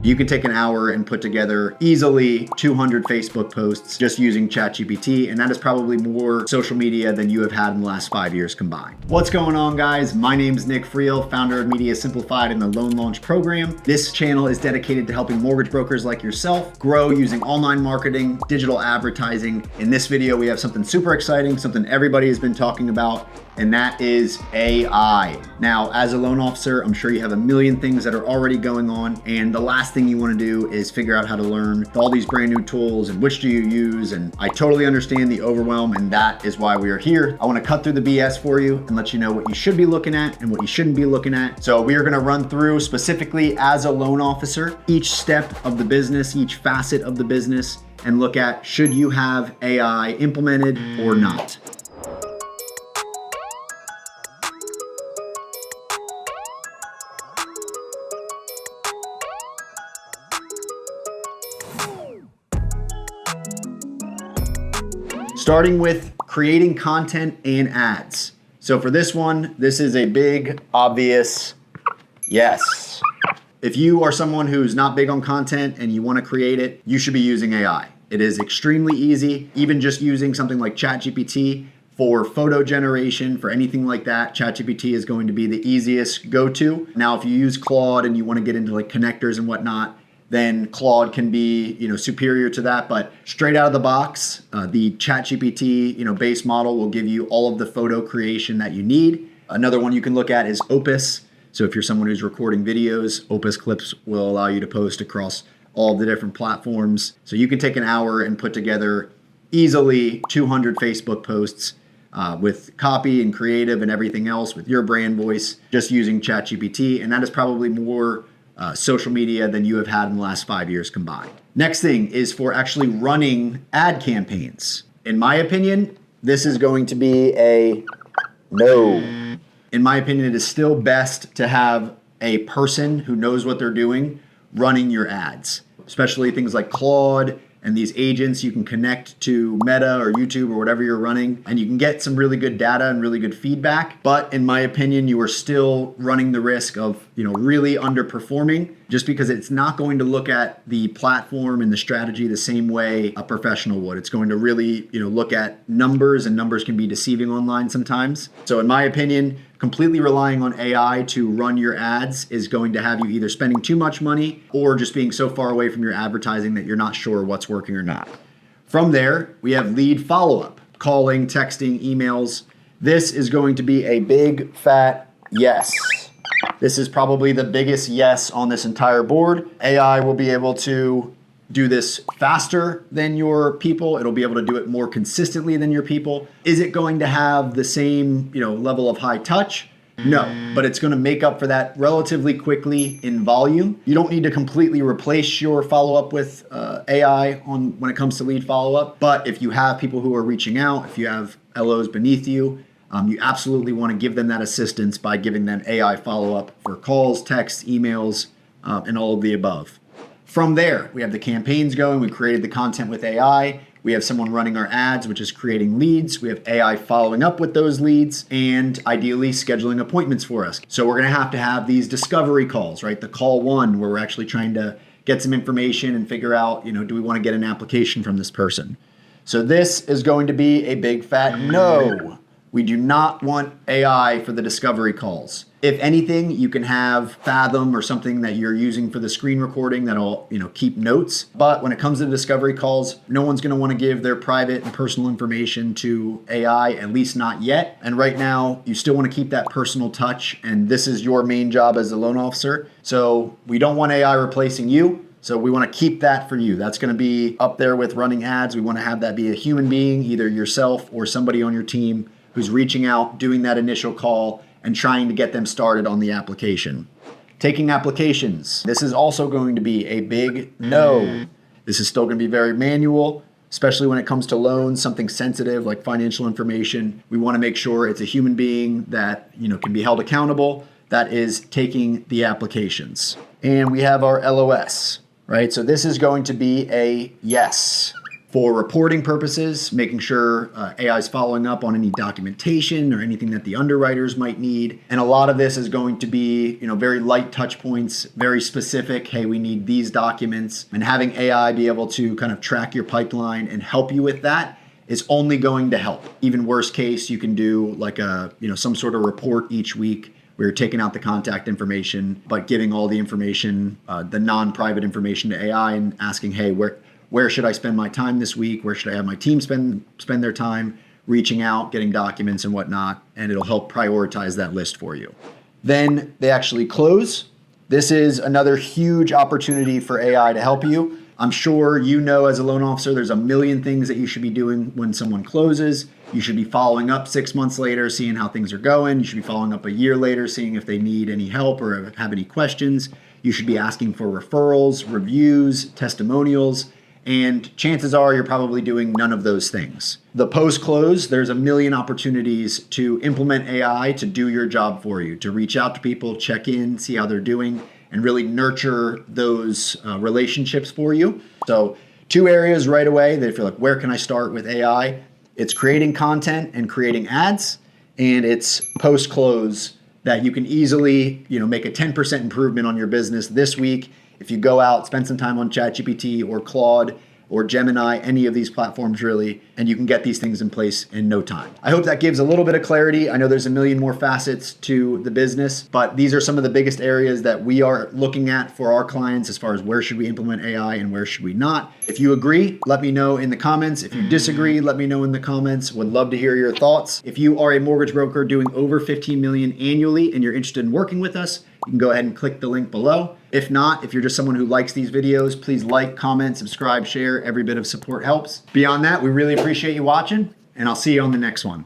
You can take an hour and put together easily 200 Facebook posts just using ChatGPT, and that is probably more social media than you have had in the last 5 years combined. What's going on, guys? My name is Nick Friel, founder of Media Simplified and the Loan Launch Program. This channel is dedicated to helping mortgage brokers like yourself grow using online marketing, digital advertising. In this video, we have something super exciting, something everybody has been talking about, and that is AI. Now, as a loan officer, I'm sure you have a million things that are already going on, and the last thing you want to do is figure out how to learn all these brand new tools and which do you use, and I totally understand the overwhelm, and that is why we are here. I want to cut through the BS for you and let you know what you should be looking at and what you shouldn't be looking at. So we are going to run through, specifically as a loan officer, each step of the business, each facet of the business, and look at should you have AI implemented or not. Starting with creating content and ads. So for this one, this is a big, obvious yes. If you are someone who's not big on content and you want to create it, you should be using AI. It is extremely easy. Even just using something like ChatGPT for photo generation, for anything like that, ChatGPT is going to be the easiest go-to. Now, if you use Claude and you want to get into like connectors and whatnot, then Claude can be, superior to that. But straight out of the box, the ChatGPT, base model will give you all of the photo creation that you need. Another one you can look at is Opus. So if you're someone who's recording videos, Opus Clips will allow you to post across all of the different platforms. So you can take an hour and put together easily 200 Facebook posts with copy and creative and everything else with your brand voice, just using ChatGPT. And that is probably more social media than you have had in the last 5 years combined. Next thing is for actually running ad campaigns. In my opinion, this is going to be a no. In my opinion, it is still best to have a person who knows what they're doing running your ads, especially things like Claude and these agents. You can connect to Meta or YouTube or whatever you're running, and you can get some really good data and really good feedback. But in my opinion, you are still running the risk of, really underperforming, just because it's not going to look at the platform and the strategy the same way a professional would. It's going to really, look at numbers, and numbers can be deceiving online sometimes. So in my opinion, completely relying on AI to run your ads is going to have you either spending too much money or just being so far away from your advertising that you're not sure what's working or not. From there, we have lead follow-up, calling, texting, emails. This is going to be a big fat yes. This is probably the biggest yes on this entire board. AI will be able to do this faster than your people. It'll be able to do it more consistently than your people. Is it going to have the same, level of high touch? No, but it's going to make up for that relatively quickly in volume. You don't need to completely replace your follow-up with AI when it comes to lead follow-up. But if you have people who are reaching out, if you have LOs beneath you, you absolutely want to give them that assistance by giving them AI follow-up for calls, texts, emails, and all of the above. From there, we have the campaigns going. We created the content with AI. We have someone running our ads, which is creating leads. We have AI following up with those leads and ideally scheduling appointments for us. So we're going to have these discovery calls, right? The call one, where we're actually trying to get some information and figure out, do we want to get an application from this person? So this is going to be a big fat no. We do not want AI for the discovery calls. If anything, you can have Fathom or something that you're using for the screen recording that'll, keep notes. But when it comes to discovery calls, no one's going to want to give their private and personal information to AI, at least not yet. And right now, you still want to keep that personal touch. And this is your main job as a loan officer. So we don't want AI replacing you. So we want to keep that for you. That's going to be up there with running ads. We want to have that be a human being, either yourself or somebody on your team who's reaching out, doing that initial call, and trying to get them started on the application. Taking applications. This is also going to be a big no. This is still going to be very manual, especially when it comes to loans, something sensitive like financial information. We want to make sure it's a human being that, can be held accountable, that is taking the applications. And we have our LOS, right? So this is going to be a yes. For reporting purposes, making sure AI is following up on any documentation or anything that the underwriters might need. And a lot of this is going to be, very light touch points, very specific. Hey, we need these documents. And having AI be able to kind of track your pipeline and help you with that is only going to help. Even worst case, you can do like some sort of report each week where you're taking out the contact information, but giving all the information, the non-private information to AI and asking, hey, where should I spend my time this week? Where should I have my team spend their time reaching out, getting documents and whatnot, and it'll help prioritize that list for you. Then they actually close. This is another huge opportunity for AI to help you. I'm sure as a loan officer, there's a million things that you should be doing when someone closes. You should be following up 6 months later, seeing how things are going. You should be following up a year later, seeing if they need any help or have any questions. You should be asking for referrals, reviews, testimonials. And chances are you're probably doing none of those things. The post-close, there's a million opportunities to implement AI to do your job for you, to reach out to people, check in, see how they're doing, and really nurture those relationships for you. So 2 areas right away that if you're like, where can I start with AI? It's creating content and creating ads, and it's post-close that you can easily, make a 10% improvement on your business this week. If you go out, spend some time on ChatGPT or Claude or Gemini, any of these platforms really, and you can get these things in place in no time. I hope that gives a little bit of clarity. I know there's a million more facets to the business, but these are some of the biggest areas that we are looking at for our clients as far as where should we implement AI and where should we not. If you agree, let me know in the comments. If you disagree, let me know in the comments. Would love to hear your thoughts. If you are a mortgage broker doing over 15 million annually and you're interested in working with us, you can go ahead and click the link below. If not, if you're just someone who likes these videos, please like, comment, subscribe, share. Every bit of support helps. Beyond that, we really appreciate you watching, and I'll see you on the next one.